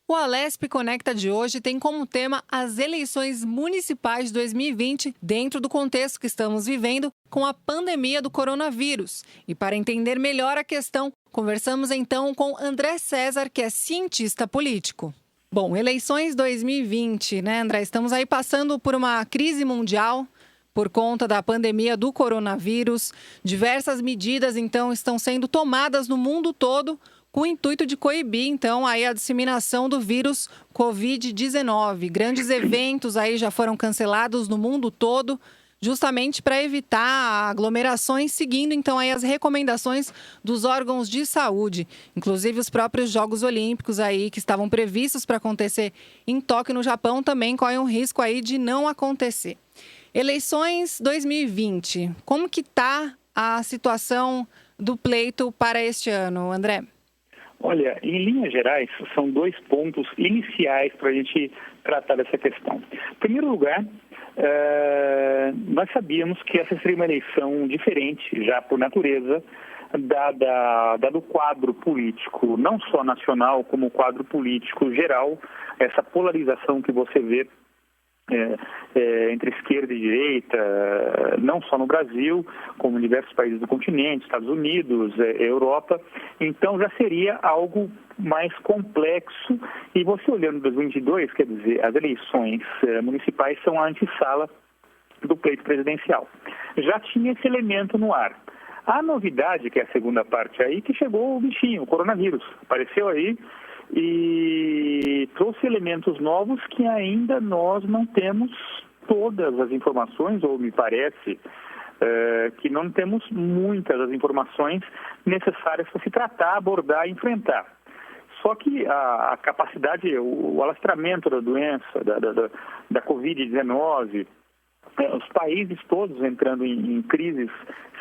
O Alesp Conecta de hoje tem como tema as eleições municipais de 2020, dentro do contexto que estamos vivendo com a pandemia do coronavírus. E para entender melhor a questão, conversamos então com André César, que é cientista político. Bom, eleições 2020, né, André? Estamos aí passando por uma crise mundial por conta da pandemia do coronavírus. Diversas medidas, então, estão sendo tomadas no mundo todo com o intuito de coibir, então, aí a disseminação do vírus Covid-19. Grandes eventos aí já foram cancelados no mundo todo, justamente para evitar aglomerações, seguindo, então, aí as recomendações dos órgãos de saúde. Inclusive, os próprios Jogos Olímpicos aí, que estavam previstos para acontecer em Tóquio, no Japão, também correm um risco aí de não acontecer. Eleições 2020, como que está a situação do pleito para este ano, André? Olha, em linhas gerais, são dois pontos iniciais para a gente tratar dessa questão. Em primeiro lugar, nós sabíamos que essa seria uma eleição diferente, já por natureza, dado o quadro político, não só nacional, como o quadro político geral, essa polarização que você vê entre esquerda e direita, não só no Brasil, como em diversos países do continente, Estados Unidos, Europa. Então já seria algo mais complexo. E você olhando 2022, quer dizer, as eleições municipais são a antessala do pleito presidencial. Já tinha esse elemento no ar. A novidade, que é a segunda parte aí, que chegou o bichinho, o coronavírus. Apareceu aí e trouxe elementos novos que ainda nós não temos todas as informações, ou me parece que não temos muitas das informações necessárias para se tratar, abordar e enfrentar. Só que a capacidade, o alastramento da doença, da Covid-19, os países todos entrando em crises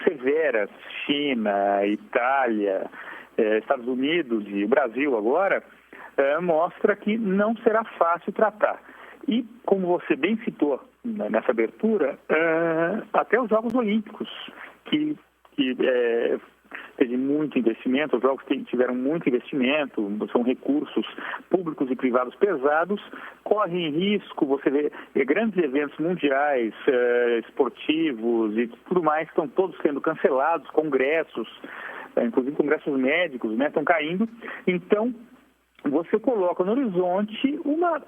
severas, China, Itália, Estados Unidos e o Brasil agora, mostra que não será fácil tratar. E, como você bem citou nessa abertura, até os Jogos Olímpicos, que teve muito investimento, os Jogos tiveram muito investimento, são recursos públicos e privados pesados, correm risco, você vê grandes eventos mundiais, esportivos e tudo mais, estão todos sendo cancelados, congressos, inclusive congressos médicos, né, estão caindo. Então, você coloca no horizonte uma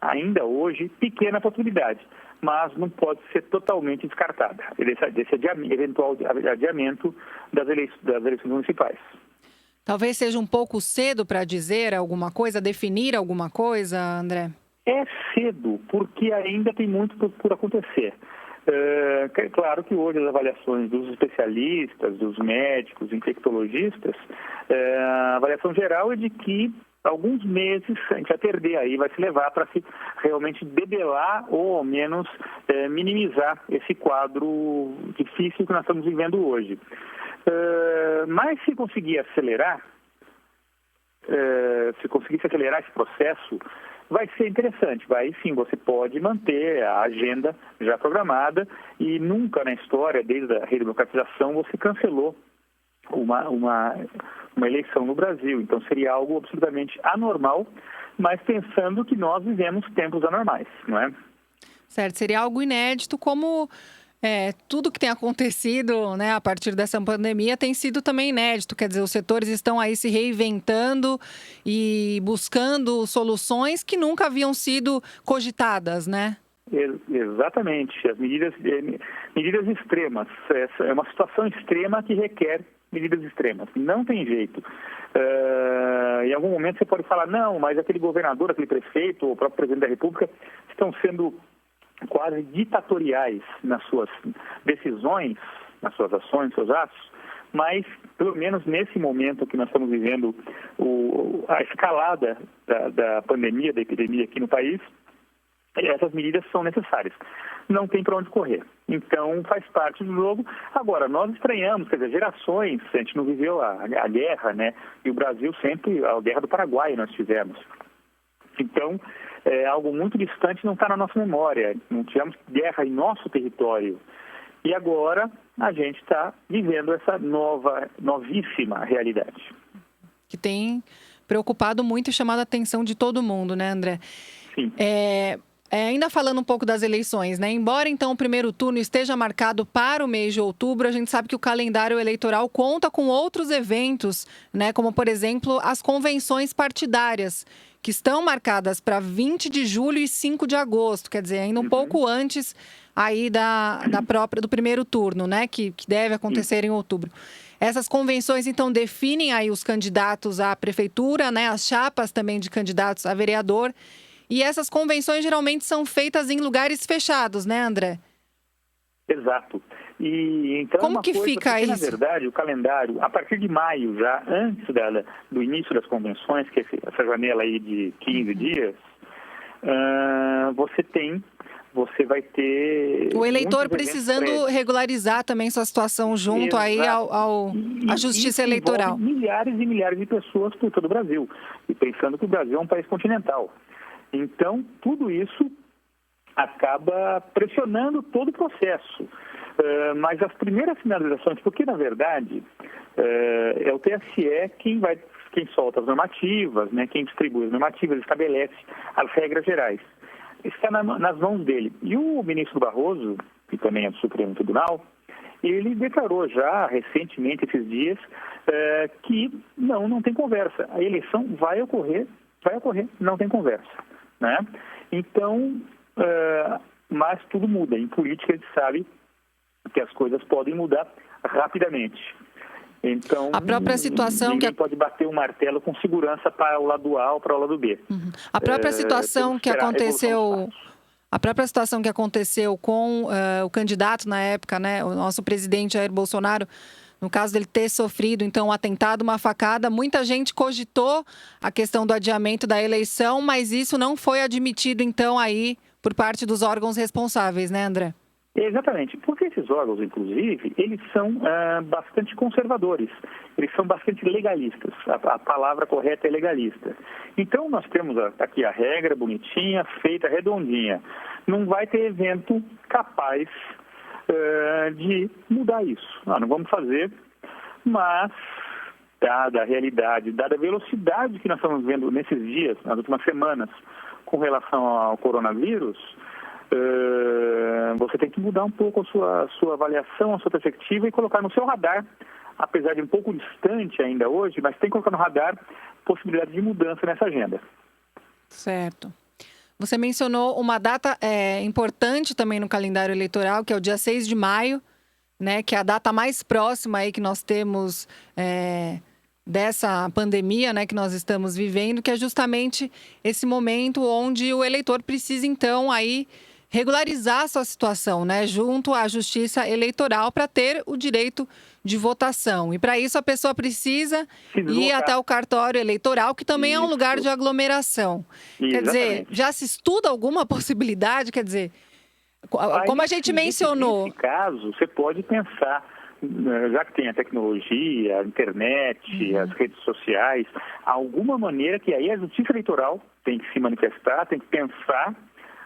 ainda hoje, pequena possibilidade, mas não pode ser totalmente descartada, desse eventual adiamento das eleições municipais. Talvez seja um pouco cedo para dizer alguma coisa, definir alguma coisa, André? É cedo, porque ainda tem muito por acontecer. Claro que hoje as avaliações dos especialistas, dos médicos, infectologistas, a avaliação geral é de que alguns meses a gente vai perder aí, vai se levar para se realmente debelar ou ao menos minimizar esse quadro difícil que nós estamos vivendo hoje. Mas se conseguir acelerar, esse processo, vai ser interessante. Vai sim, você pode manter a agenda já programada e nunca na história, desde a redemocratização, você cancelou uma eleição no Brasil. Então seria algo absolutamente anormal, mas pensando que nós vivemos tempos anormais, não é? Certo, seria algo inédito, como tudo que tem acontecido, né, a partir dessa pandemia tem sido também inédito. Quer dizer, os setores estão aí se reinventando e buscando soluções que nunca haviam sido cogitadas, né? Exatamente. As medidas extremas. Essa é uma situação extrema que requer medidas extremas. Não tem jeito. Em algum momento você pode falar, não, mas aquele governador, aquele prefeito, o próprio presidente da República estão sendo quase ditatoriais nas suas decisões, nas suas ações, nos seus atos, mas pelo menos nesse momento que nós estamos vivendo a escalada da pandemia, da epidemia aqui no país, essas medidas são necessárias. Não tem para onde correr. Então, faz parte do jogo. Agora, nós estranhamos, quer dizer, gerações, a gente não viveu a guerra, né? E o Brasil sempre, a guerra do Paraguai nós tivemos. Então, algo muito distante não está na nossa memória. Não tivemos guerra em nosso território. E agora a gente está vivendo essa novíssima realidade. Que tem preocupado muito e chamado a atenção de todo mundo, né, André? Sim. Ainda falando um pouco das eleições, né? Embora, então, o primeiro turno esteja marcado para o mês de outubro, a gente sabe que o calendário eleitoral conta com outros eventos, né? Como, por exemplo, as convenções partidárias, que estão marcadas para 20 de julho e 5 de agosto, quer dizer, ainda um pouco antes aí do primeiro turno, né? Que deve acontecer em outubro. Essas convenções, então, definem aí os candidatos à prefeitura, né? As chapas também de candidatos a vereador. E essas convenções geralmente são feitas em lugares fechados, né, André? Exato. E então como que fica isso? Na verdade, o calendário, a partir de maio, já antes do início das convenções, que é essa janela aí de 15 dias, você vai ter... O eleitor precisando regularizar também sua situação junto aí à Justiça Eleitoral. Milhares e milhares de pessoas por todo o Brasil. E pensando que o Brasil é um país continental. Então, tudo isso acaba pressionando todo o processo. Mas as primeiras sinalizações, porque, na verdade, é o TSE quem solta as normativas, né, quem distribui as normativas, estabelece as regras gerais. Está nas mãos dele. E o ministro Barroso, que também é do Supremo Tribunal, ele declarou já recentemente, esses dias, que não tem conversa. A eleição vai ocorrer, não tem conversa. Né? Então, mas tudo muda. Em política a gente sabe que as coisas podem mudar rapidamente. Então, a própria situação ninguém pode bater o martelo com segurança para o lado A ou para o lado B. A própria situação que aconteceu... A própria situação que aconteceu com o candidato na época, né, o nosso presidente Jair Bolsonaro, no caso dele ter sofrido, então, um atentado, uma facada, muita gente cogitou a questão do adiamento da eleição, mas isso não foi admitido, então, aí, por parte dos órgãos responsáveis, né, André? Exatamente, porque esses órgãos, inclusive, eles são bastante conservadores, eles são bastante legalistas, a palavra correta é legalista. Então, nós temos aqui a regra bonitinha, feita, redondinha. Não vai ter evento capaz de mudar isso. Não vamos fazer, mas, dada a realidade, dada a velocidade que nós estamos vendo nesses dias, nas últimas semanas, com relação ao coronavírus, você tem que mudar um pouco a sua avaliação, a sua perspectiva e colocar no seu radar, apesar de um pouco distante ainda hoje, mas tem que colocar no radar possibilidade de mudança nessa agenda. Certo. Você mencionou uma data importante também no calendário eleitoral, que é o dia 6 de maio, né, que é a data mais próxima aí que nós temos dessa pandemia, né, que nós estamos vivendo, que é justamente esse momento onde o eleitor precisa, então, aí regularizar a sua situação, né, junto à Justiça Eleitoral para ter o direito de votação. E para isso a pessoa precisa ir até o cartório eleitoral, que também é um lugar de aglomeração. Exatamente. Quer dizer, já se estuda alguma possibilidade? Quer dizer, como a gente mencionou... Nesse caso, você pode pensar, já que tem a tecnologia, a internet, as redes sociais, alguma maneira que aí a Justiça Eleitoral tem que se manifestar, tem que pensar,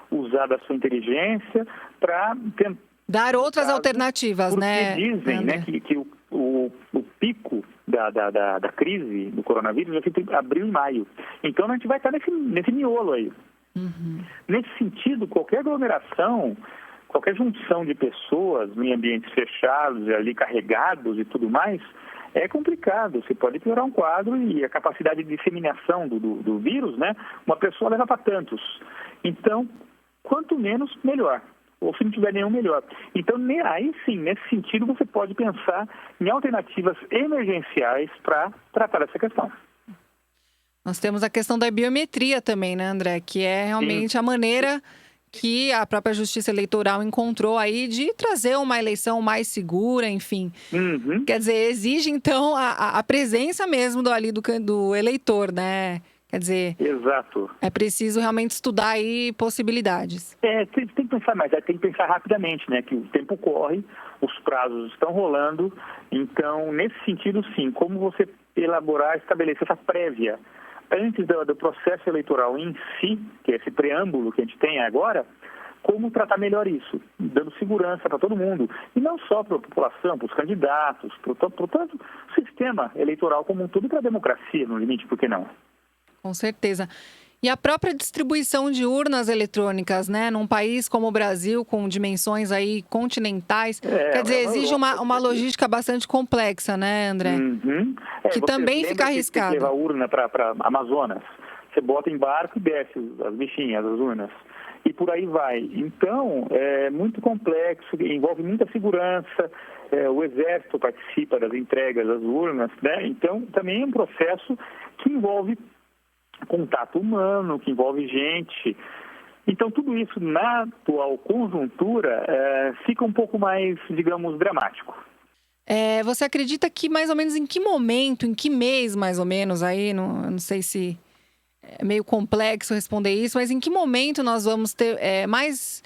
usar da sua inteligência para tentar... Dar outras alternativas, né? Porque dizem, né, que o pico da crise do coronavírus já foi abril e maio. Então a gente vai estar nesse miolo aí. Nesse sentido, qualquer aglomeração, qualquer junção de pessoas em ambientes fechados, ali carregados e tudo mais, é complicado. Você pode piorar um quadro e a capacidade de disseminação do vírus, né? Uma pessoa leva para tantos. Então, quanto menos, melhor. Ou se não tiver nenhum, melhor. Então, aí sim, nesse sentido, você pode pensar em alternativas emergenciais para tratar essa questão. Nós temos a questão da biometria também, né, André? Que é realmente a maneira que a própria Justiça Eleitoral encontrou aí de trazer uma eleição mais segura, enfim. Quer dizer, exige, então, a presença mesmo do eleitor, né? Quer dizer, exato. É preciso realmente estudar aí possibilidades. Tem que pensar mais, tem que pensar rapidamente, né? Que o tempo corre, os prazos estão rolando. Então, nesse sentido, sim, como você elaborar, estabelecer essa prévia antes do processo eleitoral em si, que é esse preâmbulo que a gente tem agora, como tratar melhor isso, dando segurança para todo mundo. E não só para a população, para os candidatos, para o sistema eleitoral como um todo e para a democracia, no limite, por que não? Com certeza. E a própria distribuição de urnas eletrônicas, né, num país como o Brasil, com dimensões aí continentais, quer dizer, exige uma logística bastante complexa, né, André? Uhum. Que também fica arriscado. Você leva a urna para Amazonas, você bota em barco e desce as bichinhas, as urnas, e por aí vai. Então, é muito complexo, envolve muita segurança, o Exército participa das entregas das urnas, né? Então, também é um processo que envolve contato humano, que envolve gente. Então, tudo isso na atual conjuntura fica um pouco mais, digamos, dramático. Você acredita que mais ou menos em que momento, em que mês mais ou menos aí, não sei se é meio complexo responder isso, mas em que momento nós vamos ter mais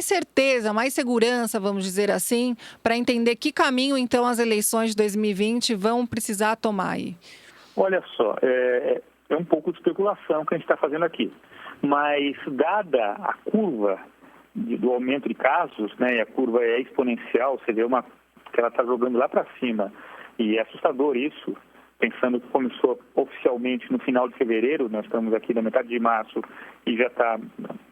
certeza, mais segurança, vamos dizer assim, para entender que caminho então as eleições de 2020 vão precisar tomar aí? Olha só, é um pouco de especulação que a gente está fazendo aqui, mas dada a curva do aumento de casos, né, e a curva é exponencial, você vê que ela está jogando lá para cima, e é assustador isso, pensando que começou oficialmente no final de fevereiro, nós estamos aqui na metade de março, e já está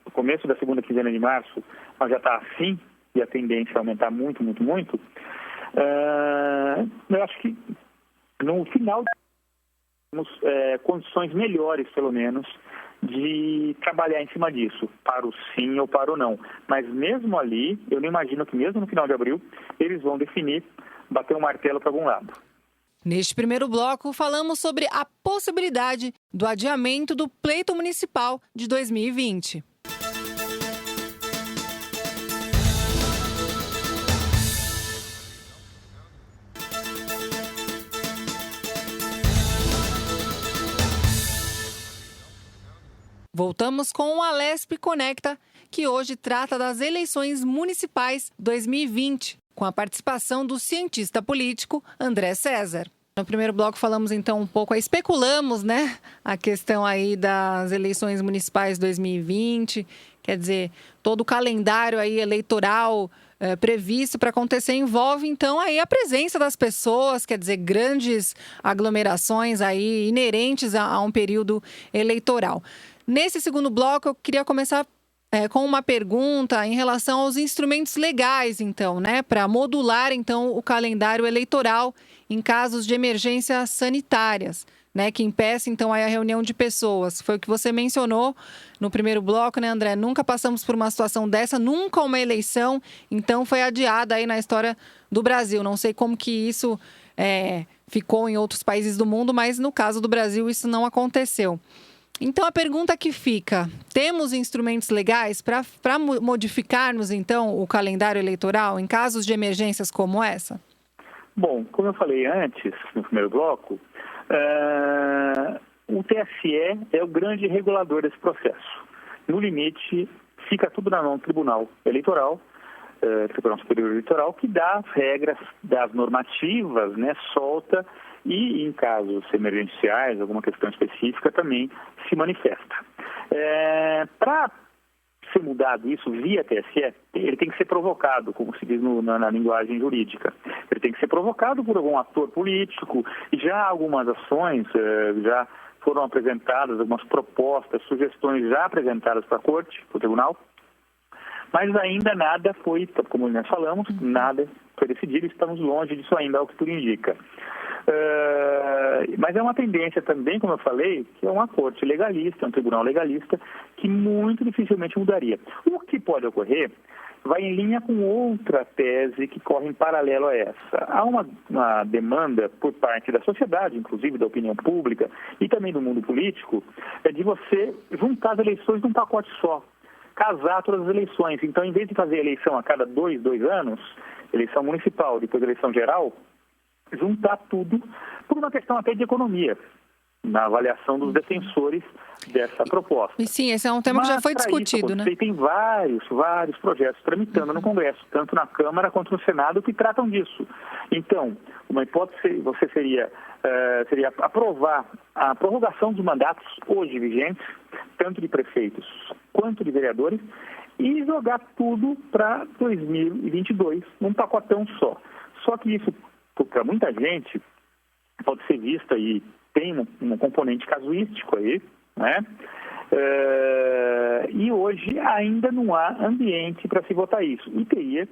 no começo da segunda quinzena de março, mas já está assim, e a tendência é aumentar muito, muito, muito. Eu acho que no final temos condições melhores, pelo menos, de trabalhar em cima disso, para o sim ou para o não. Mas mesmo ali, eu não imagino que mesmo no final de abril, eles vão definir, bater um martelo para algum lado. Neste primeiro bloco, falamos sobre a possibilidade do adiamento do pleito municipal de 2020. Voltamos com o Alesp Conecta, que hoje trata das eleições municipais 2020, com a participação do cientista político André César. No primeiro bloco falamos então um pouco, especulamos, né, a questão aí das eleições municipais 2020, quer dizer, todo o calendário aí eleitoral previsto para acontecer envolve então aí a presença das pessoas, quer dizer, grandes aglomerações aí inerentes a um período eleitoral. Nesse segundo bloco, eu queria começar com uma pergunta em relação aos instrumentos legais, então, né, para modular, então, o calendário eleitoral em casos de emergências sanitárias, né, que impeça, então, aí a reunião de pessoas. Foi o que você mencionou no primeiro bloco, né, André? Nunca passamos por uma situação dessa, nunca uma eleição, então foi adiada aí na história do Brasil. Não sei como que isso ficou em outros países do mundo, mas no caso do Brasil isso não aconteceu. Então, a pergunta que fica, temos instrumentos legais para modificarmos, então, o calendário eleitoral em casos de emergências como essa? Bom, como eu falei antes, no primeiro bloco, o TSE é o grande regulador desse processo. No limite, fica tudo na mão do Tribunal Eleitoral, Tribunal Superior Eleitoral, que dá as regras, dá as normativas, né, solta, e em casos emergenciais, alguma questão específica, também se manifesta. Para ser mudado isso via TSE, ele tem que ser provocado, como se diz na linguagem jurídica. Ele tem que ser provocado por algum ator político, e já algumas ações já foram apresentadas, algumas propostas, sugestões já apresentadas para a Corte, para o Tribunal, mas ainda nada foi, como nós falamos, nada foi decidido, estamos longe disso ainda, é o que tudo indica. Mas é uma tendência também, como eu falei, que é uma corte legalista, um tribunal legalista, que muito dificilmente mudaria. O que pode ocorrer vai em linha com outra tese que corre em paralelo a essa. Há uma demanda por parte da sociedade, inclusive da opinião pública e também do mundo político, de você juntar as eleições num pacote só, casar todas as eleições. Então, em vez de fazer eleição a cada dois anos, eleição municipal, depois eleição geral, juntar tudo por uma questão até de economia, na avaliação dos defensores dessa proposta. E sim, esse é um tema que já foi discutido, né? Tem vários projetos tramitando no Congresso, tanto na Câmara quanto no Senado, que tratam disso. Então, uma hipótese seria aprovar a prorrogação dos mandatos hoje vigentes, tanto de prefeitos quanto de vereadores, e jogar tudo para 2022, num pacotão só. Só que isso, para muita gente, pode ser vista e tem um componente casuístico aí, né? E hoje ainda não há ambiente para se votar isso. E teria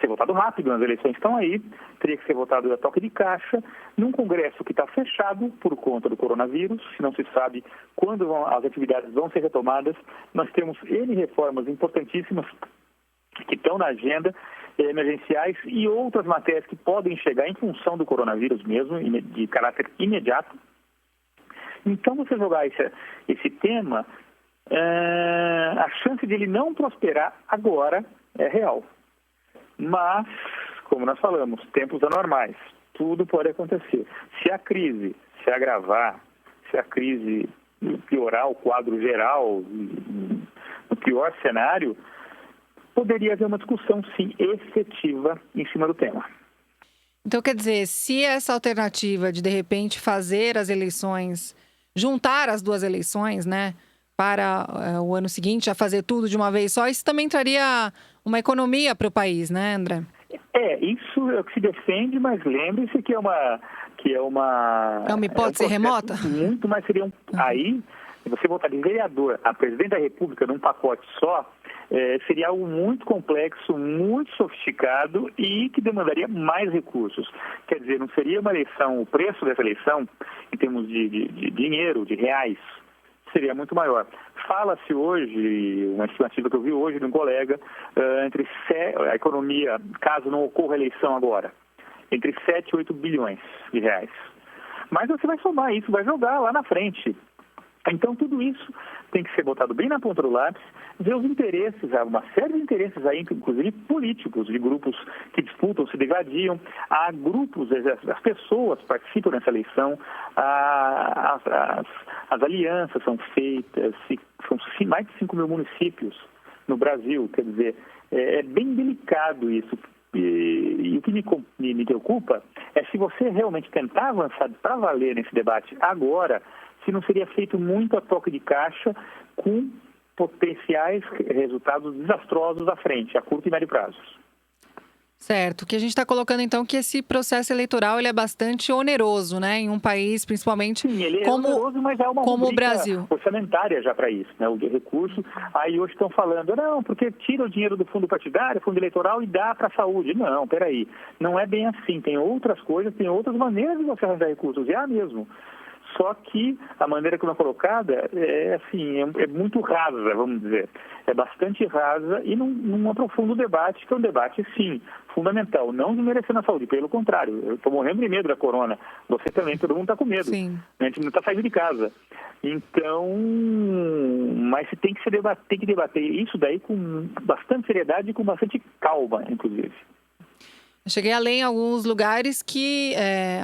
ser votado rápido, as eleições estão aí, teria que ser votado a toque de caixa, num Congresso que está fechado por conta do coronavírus, não se sabe quando as atividades vão ser retomadas. Nós temos N reformas importantíssimas que estão na agenda, emergenciais, e outras matérias que podem chegar em função do coronavírus mesmo, de caráter imediato. Então, você jogar esse tema, a chance de ele não prosperar agora é real. Mas, como nós falamos, tempos anormais, tudo pode acontecer. Se a crise se agravar, se a crise piorar o quadro geral, no pior cenário, poderia haver uma discussão, sim, efetiva em cima do tema. Então, quer dizer, se essa alternativa de repente, fazer as eleições, juntar as duas eleições, né, para o ano seguinte, já fazer tudo de uma vez só, isso também traria uma economia para o país, né, André? Isso é o que se defende, mas lembre-se que é uma hipótese remota? Muito mais seria aí, você votar de vereador a presidente da República num pacote só, seria algo muito complexo, muito sofisticado e que demandaria mais recursos. Quer dizer, não seria uma eleição, o preço dessa eleição, em termos de dinheiro, de reais, seria muito maior. Fala-se hoje, uma estimativa que eu vi hoje de um colega, entre a economia, caso não ocorra a eleição agora, entre 7 e 8 bilhões de reais. Mas você vai somar isso, vai jogar lá na frente. Então, tudo isso tem que ser botado bem na ponta do lápis, ver os interesses, há uma série de interesses aí, inclusive políticos, de grupos que disputam, se degladiam. Há grupos, as pessoas participam nessa eleição, as alianças são feitas, são mais de 5 mil municípios no Brasil, quer dizer, é bem delicado isso. E o que me preocupa é se você realmente tentar avançar para valer nesse debate agora, se não seria feito muito a toque de caixa com potenciais resultados desastrosos à frente, a curto e médio prazos. Certo. O que a gente está colocando, então, que esse processo eleitoral ele é bastante oneroso, né? Em um país, principalmente, sim, ele como, é oneroso, mas é uma como o Brasil. Orçamentária já para isso, né? O de recurso. Aí hoje estão falando, não, porque tira o dinheiro do fundo partidário, fundo eleitoral e dá para a saúde. Não, peraí. Não é bem assim. Tem outras coisas, tem outras maneiras de você arranjar recursos. E há mesmo. Só que a maneira como é colocada é muito rasa, vamos dizer. É bastante rasa e não aprofunda o debate, que é um debate, sim, fundamental. Não desmerecendo a saúde, pelo contrário. Eu estou morrendo de medo da corona. Você também, todo mundo está com medo. Sim. A gente não está saindo de casa. Então, mas tem que debater isso daí com bastante seriedade e com bastante calma, inclusive. Eu cheguei a ler em alguns lugares que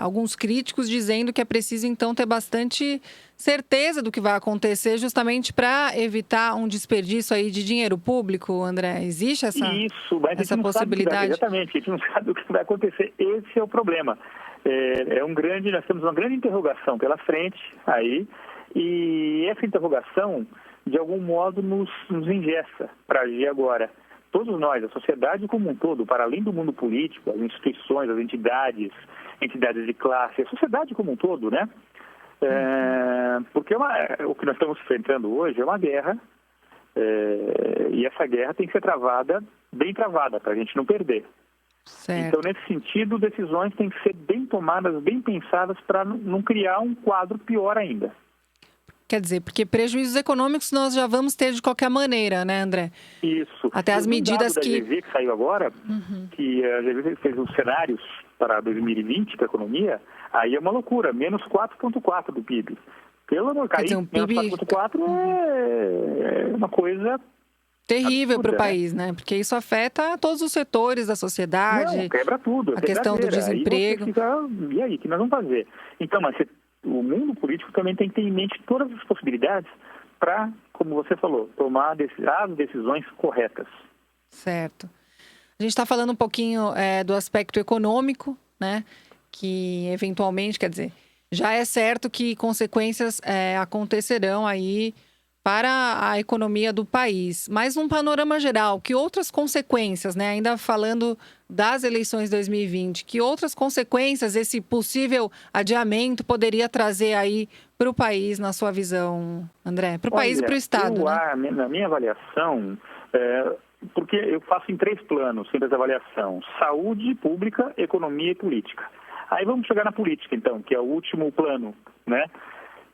alguns críticos dizendo que é preciso, então, ter bastante certeza do que vai acontecer, justamente para evitar um desperdício aí de dinheiro público, André. Existe essa possibilidade? Exatamente, a gente não sabe o que vai acontecer. Esse é o problema. Nós temos uma grande interrogação pela frente aí, e essa interrogação, de algum modo, nos engessa para agir agora. Todos nós, a sociedade como um todo, para além do mundo político, as instituições, as entidades de classe, a sociedade como um todo, né? Porque o que nós estamos enfrentando hoje é uma guerra, e essa guerra tem que ser bem travada, para a gente não perder. Certo. Então, nesse sentido, decisões têm que ser bem tomadas, bem pensadas, para não criar um quadro pior ainda. Quer dizer, porque prejuízos econômicos nós já vamos ter de qualquer maneira, né, André? Isso. Até as medidas da GV que saiu agora, que a GV fez os cenários para 2020 para a economia, aí é uma loucura, menos 4,4% do PIB. Pelo amor, cair, um PIB... menos 4,4% é uma coisa terrível para o país, né? Porque isso afeta todos os setores da sociedade. Não, quebra tudo. A questão do desemprego. E aí, o que nós vamos fazer? Então, mas o mundo político também tem que ter em mente todas as possibilidades para, como você falou, tomar as decisões corretas. Certo. A gente está falando um pouquinho do aspecto econômico, né? Que eventualmente, quer dizer, já é certo que consequências acontecerão aí para a economia do país. Mas num panorama geral, que outras consequências, né? Ainda falando das eleições de 2020, que outras consequências esse possível adiamento poderia trazer aí para o país, na sua visão, André? Para o país e para o Estado, né? Na minha avaliação, porque eu faço em 3 planos sempre essa avaliação: saúde pública, economia e política. Aí vamos chegar na política, então, que é o último plano, né?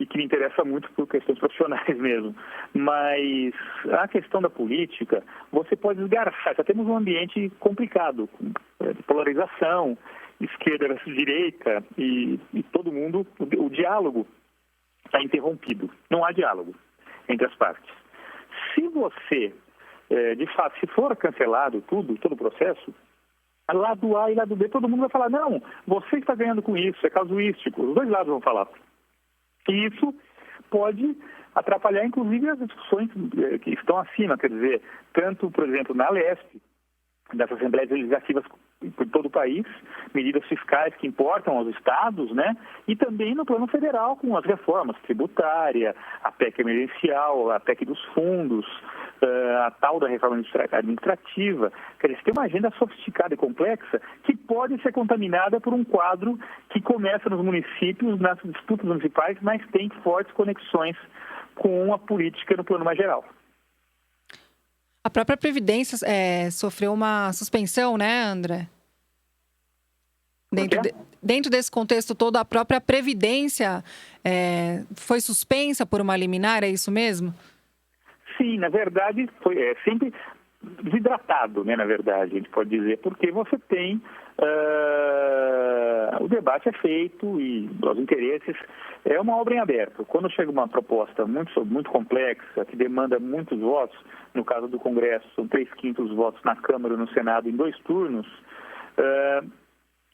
E que me interessa muito por questões profissionais mesmo. Mas a questão da política, você pode esgarçar. Já temos um ambiente complicado, de polarização, esquerda versus direita, e todo mundo, o diálogo está interrompido. Não há diálogo entre as partes. Se você, de fato, se for cancelado todo o processo, lado A e lado B, todo mundo vai falar: não, você está ganhando com isso, é casuístico. Os dois lados vão falar. E isso pode atrapalhar, inclusive, as discussões que estão acima, quer dizer, tanto, por exemplo, na Leste, das Assembleias Legislativas por todo o país, medidas fiscais que importam aos estados, né? E também no plano federal, com as reformas tributária, a PEC emergencial, a PEC dos fundos, a tal da reforma administrativa. Quer dizer, tem uma agenda sofisticada e complexa que pode ser contaminada por um quadro que começa nos municípios, nas disputas municipais, mas tem fortes conexões com a política no plano mais geral. A própria Previdência sofreu uma suspensão, né, André? Dentro desse contexto todo, a própria Previdência foi suspensa por uma liminar, é isso mesmo? Sim, na verdade, foi sempre desidratado, né, na verdade, a gente pode dizer, porque você tem... o debate é feito e os interesses é uma obra em aberto. Quando chega uma proposta muito complexa, que demanda muitos votos, no caso do Congresso, são 3/5 votos na Câmara e no Senado em 2 turnos,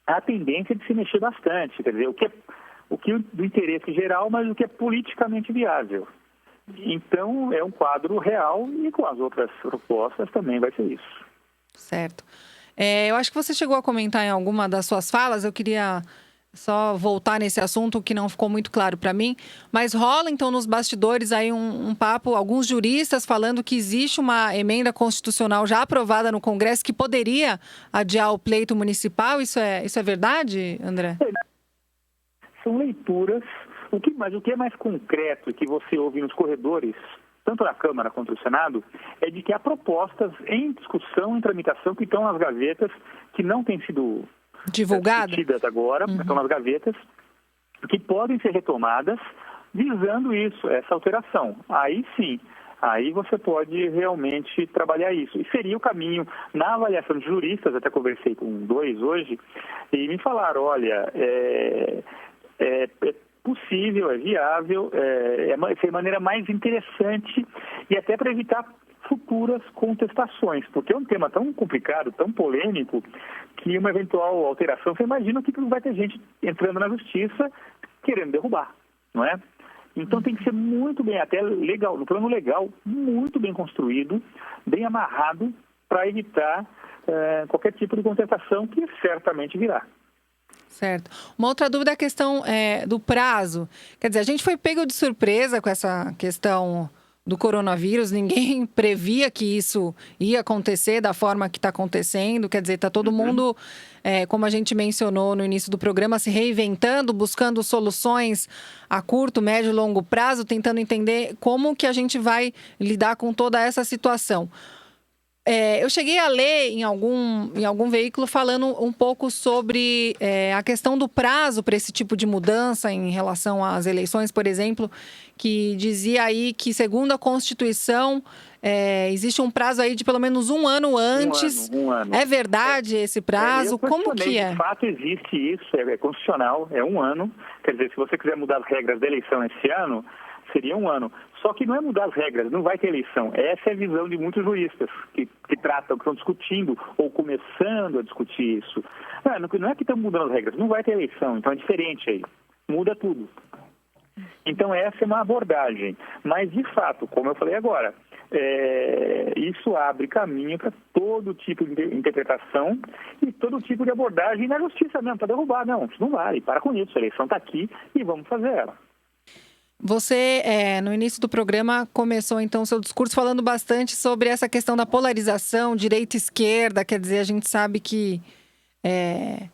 há a tendência de se mexer bastante, quer dizer, o que do interesse geral, mas o que é politicamente viável. Então, é um quadro real e com as outras propostas também vai ser isso. Certo. Eu acho que você chegou a comentar em alguma das suas falas, eu queria só voltar nesse assunto que não ficou muito claro para mim, mas rola então nos bastidores aí um papo, alguns juristas falando que existe uma emenda constitucional já aprovada no Congresso que poderia adiar o pleito municipal, isso é verdade, André? São leituras, mas o que é mais concreto e que você ouve nos corredores, tanto na Câmara quanto no Senado, é de que há propostas em discussão, em tramitação, que estão nas gavetas, que não têm sido discutidas agora, estão nas gavetas, que podem ser retomadas visando isso, essa alteração. Aí sim, aí você pode realmente trabalhar isso. E seria o caminho, na avaliação de juristas, até conversei com 2 hoje, e me falaram: olha, é possível, é viável, é a maneira mais interessante e até para evitar futuras contestações, porque é um tema tão complicado, tão polêmico, que uma eventual alteração, você imagina que vai ter gente entrando na justiça querendo derrubar, não é? Então tem que ser muito bem, até legal, no plano legal, muito bem construído, bem amarrado, para evitar qualquer tipo de contestação que certamente virá. Certo. Uma outra dúvida é a questão do prazo. Quer dizer, a gente foi pego de surpresa com essa questão do coronavírus, ninguém previa que isso ia acontecer da forma que está acontecendo. Quer dizer, está todo mundo, como a gente mencionou no início do programa, se reinventando, buscando soluções a curto, médio e longo prazo, tentando entender como que a gente vai lidar com toda essa situação. Eu cheguei a ler em algum veículo falando um pouco sobre a questão do prazo para esse tipo de mudança em relação às eleições, por exemplo, que dizia aí que, segundo a Constituição, existe um prazo aí de pelo menos 1 ano antes. Um ano. É verdade esse prazo? Como que é? De fato, existe isso, é constitucional, é 1 ano. Quer dizer, se você quiser mudar as regras da eleição esse ano, seria 1 ano. Só que não é mudar as regras, não vai ter eleição. Essa é a visão de muitos juristas que tratam, que estão discutindo ou começando a discutir isso. Não é que estão mudando as regras, não vai ter eleição, então é diferente aí. Muda tudo. Então essa é uma abordagem. Mas, de fato, como eu falei agora, isso abre caminho para todo tipo de interpretação e todo tipo de abordagem na justiça mesmo, para derrubar. Não, isso não vale, para com isso, a eleição está aqui e vamos fazer ela. Você, no início do programa, começou, então, seu discurso falando bastante sobre essa questão da polarização, direita e esquerda. Quer dizer, a gente sabe que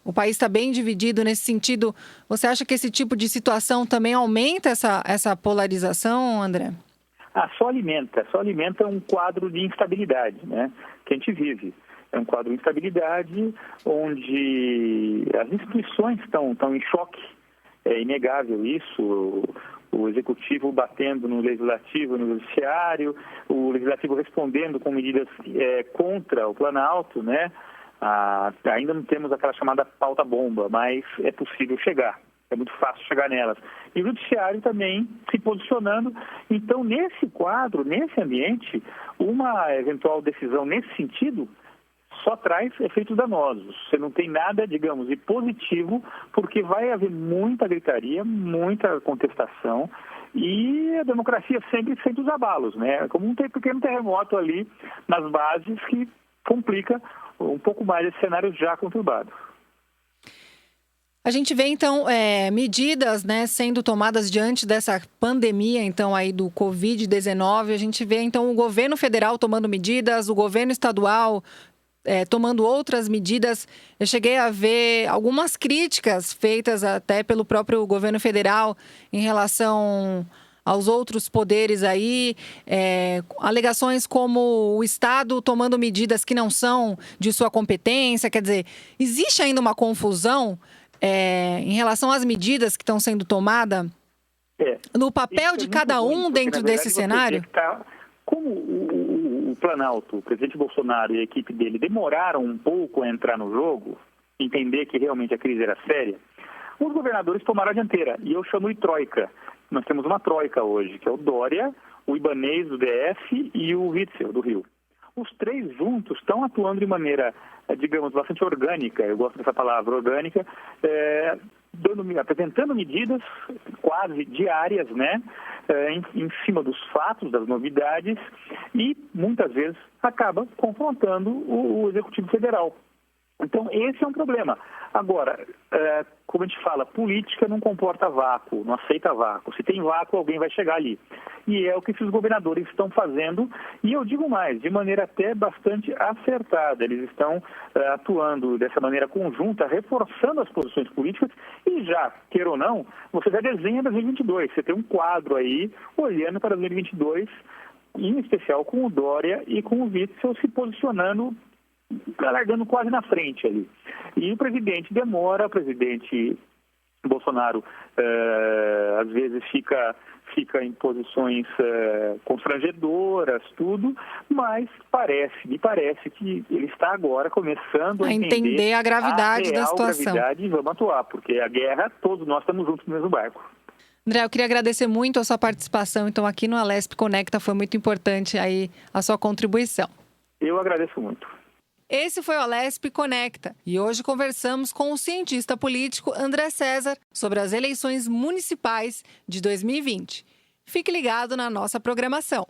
o país está bem dividido nesse sentido. Você acha que esse tipo de situação também aumenta essa polarização, André? Só alimenta um quadro de instabilidade, né, que a gente vive. É um quadro de instabilidade onde as instituições estão em choque. É inegável isso. O Executivo batendo no Legislativo, no Judiciário, o Legislativo respondendo com medidas contra o Planalto, né? Ainda não temos aquela chamada pauta-bomba, mas é possível chegar, é muito fácil chegar nelas. E o Judiciário também se posicionando. Então, nesse quadro, nesse ambiente, uma eventual decisão nesse sentido só traz efeitos danosos. Você não tem nada, digamos, de positivo, porque vai haver muita gritaria, muita contestação e a democracia sempre sente os abalos, né? Como um pequeno terremoto ali nas bases que complica um pouco mais esse cenário já conturbado. A gente vê, então, medidas, né, sendo tomadas diante dessa pandemia, então, aí do Covid-19. A gente vê, então, o governo federal tomando medidas, o governo estadual tomando outras medidas. Eu cheguei a ver algumas críticas feitas até pelo próprio governo federal em relação aos outros poderes aí, alegações como o Estado tomando medidas que não são de sua competência. Quer dizer, existe ainda uma confusão em relação às medidas que estão sendo tomadas no papel de cada um dentro desse cenário? Como o Planalto, o presidente Bolsonaro e a equipe dele demoraram um pouco a entrar no jogo, entender que realmente a crise era séria, os governadores tomaram a dianteira, e eu chamo de troika. Nós temos uma troika hoje, que é o Dória, o Ibanez do DF e o Witzel do Rio. Os três juntos estão atuando de maneira, digamos, bastante orgânica, eu gosto dessa palavra, orgânica, apresentando medidas quase diárias, né, em cima dos fatos, das novidades, e muitas vezes acaba confrontando o Executivo Federal. Então, esse é um problema. Agora, como a gente fala, política não comporta vácuo, não aceita vácuo. Se tem vácuo, alguém vai chegar ali. E é o que esses governadores estão fazendo, e eu digo mais, de maneira até bastante acertada. Eles estão atuando dessa maneira conjunta, reforçando as posições políticas, e já, queira ou não, você já desenha 2022. Você tem um quadro aí, olhando para 2022, em especial com o Dória e com o Witzel se posicionando, largando quase na frente ali. E o presidente demora, o presidente Bolsonaro às vezes fica em posições constrangedoras, tudo, mas me parece que ele está agora começando a entender a gravidade da situação. E vamos atuar, porque a guerra, todos nós estamos juntos no mesmo barco. André, eu queria agradecer muito a sua participação, então, aqui no Alesp Conecta, foi muito importante aí a sua contribuição. Eu agradeço muito. Esse foi o Alesp Conecta e hoje conversamos com o cientista político André César sobre as eleições municipais de 2020. Fique ligado na nossa programação.